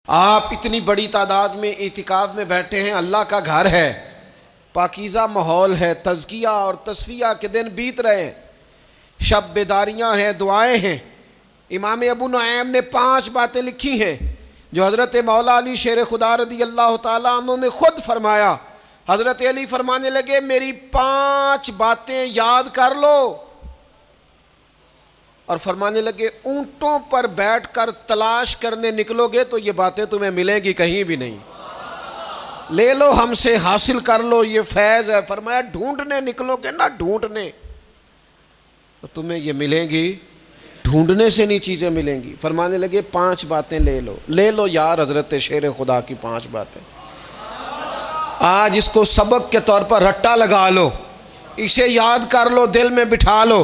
آپ اتنی بڑی تعداد میں اعتکاف میں بیٹھے ہیں، اللہ کا گھر ہے، پاکیزہ ماحول ہے، تزکیہ اور تصفیہ کے دن بیت رہے ہیں، شب بیداریاں ہیں، دعائیں ہیں۔ امام ابو نعیم نے 5 باتیں لکھی ہیں جو حضرت مولا علی شیر خدا رضی اللہ تعالیٰ عنہ نے خود فرمایا۔ حضرت علی فرمانے لگے میری 5 باتیں یاد کر لو، اور فرمانے لگے اونٹوں پر بیٹھ کر تلاش کرنے نکلو گے تو یہ باتیں تمہیں ملیں گی کہیں بھی نہیں، لے لو ہم سے حاصل کر لو، یہ فیض ہے۔ فرمایا ڈھونڈنے نکلو گے نا، ڈھونڈنے تو تمہیں یہ ملیں گی، ڈھونڈنے سے نہیں چیزیں ملیں گی۔ فرمانے لگے 5 باتیں لے لو یار حضرت شیر خدا کی 5 باتیں، آج اس کو سبق کے طور پر رٹا لگا لو، اسے یاد کر لو، دل میں بٹھا لو۔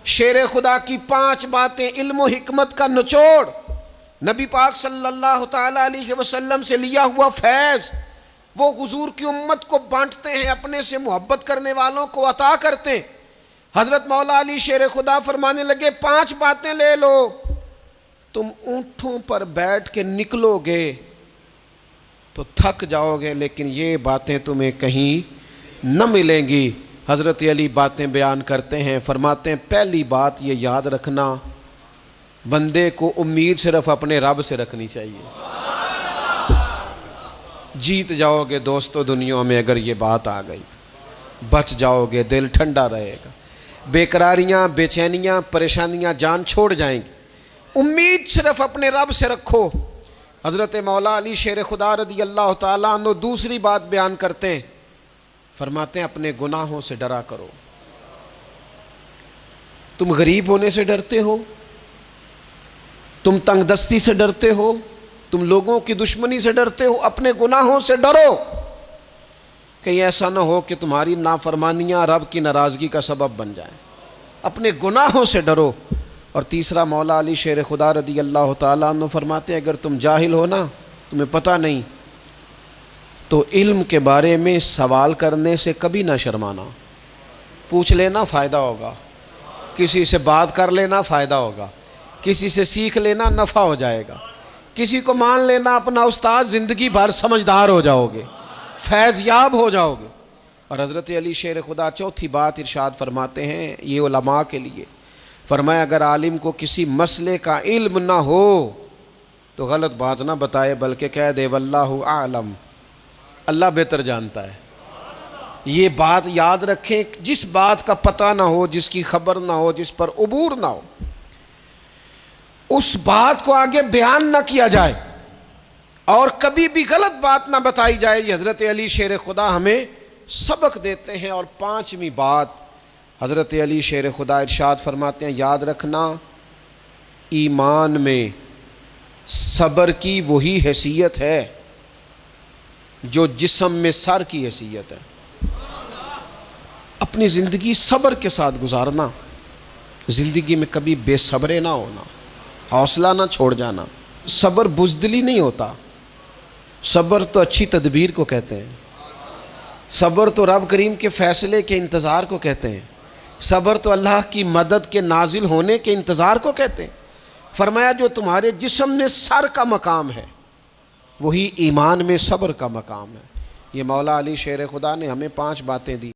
شیر خدا کی 5 باتیں، علم و حکمت کا نچوڑ، نبی پاک صلی اللہ تعالیٰ علیہ وسلم سے لیا ہوا فیض، وہ حضور کی امت کو بانٹتے ہیں، اپنے سے محبت کرنے والوں کو عطا کرتے ہیں۔ حضرت مولا علی شیر خدا فرمانے لگے 5 باتیں لے لو، تم اونٹوں پر بیٹھ کے نکلو گے تو تھک جاؤ گے، لیکن یہ باتیں تمہیں کہیں نہ ملیں گی۔ حضرت علی باتیں بیان کرتے ہیں، فرماتے ہیں پہلی بات یہ یاد رکھنا، بندے کو امید صرف اپنے رب سے رکھنی چاہیے۔ جیت جاؤ گے دوستو دنیا میں اگر یہ بات آ گئی، بچ جاؤ گے، دل ٹھنڈا رہے گا، بے قراریاں، بے چینیاں، پریشانیاں جان چھوڑ جائیں گی۔ امید صرف اپنے رب سے رکھو۔ حضرت مولا علی شیر خدا رضی اللہ تعالیٰ عنہ دوسری بات بیان کرتے ہیں، فرماتے ہیں اپنے گناہوں سے ڈرا کرو۔ تم غریب ہونے سے ڈرتے ہو، تم تنگ دستی سے ڈرتے ہو، تم لوگوں کی دشمنی سے ڈرتے ہو، اپنے گناہوں سے ڈرو، کہیں ایسا نہ ہو کہ تمہاری نافرمانیاں رب کی ناراضگی کا سبب بن جائیں۔ اپنے گناہوں سے ڈرو۔ اور تیسرا مولا علی شیر خدا رضی اللہ تعالیٰ عنہ فرماتے ہیں اگر تم جاہل ہو نا، تمہیں پتہ نہیں، تو علم کے بارے میں سوال کرنے سے کبھی نہ شرمانا، پوچھ لینا فائدہ ہوگا، کسی سے بات کر لینا فائدہ ہوگا، کسی سے سیکھ لینا نفع ہو جائے گا، کسی کو مان لینا اپنا استاد، زندگی بھر سمجھدار ہو جاؤ گے، فیض یاب ہو جاؤ گے۔ اور حضرت علی شیر خدا چوتھی بات ارشاد فرماتے ہیں یہ علماء کے لیے، فرمایا اگر عالم کو کسی مسئلے کا علم نہ ہو تو غلط بات نہ بتائے بلکہ کہہ دے واللہ اعلم، اللہ بہتر جانتا ہے۔ یہ بات یاد رکھیں، جس بات کا پتہ نہ ہو، جس کی خبر نہ ہو، جس پر عبور نہ ہو، اس بات کو آگے بیان نہ کیا جائے اور کبھی بھی غلط بات نہ بتائی جائے۔ یہ حضرت علی شیر خدا ہمیں سبق دیتے ہیں۔ اور 5ویں بات حضرت علی شیر خدا ارشاد فرماتے ہیں یاد رکھنا، ایمان میں صبر کی وہی حیثیت ہے جو جسم میں سر کی حیثیت ہے۔ اپنی زندگی صبر کے ساتھ گزارنا، زندگی میں کبھی بے صبرے نہ ہونا، حوصلہ نہ چھوڑ جانا۔ صبر بزدلی نہیں ہوتا، صبر تو اچھی تدبیر کو کہتے ہیں، صبر تو رب کریم کے فیصلے کے انتظار کو کہتے ہیں، صبر تو اللہ کی مدد کے نازل ہونے کے انتظار کو کہتے ہیں۔ فرمایا جو تمہارے جسم میں سر کا مقام ہے وہی ایمان میں صبر کا مقام ہے۔ یہ مولا علی شیر خدا نے ہمیں 5 باتیں دی۔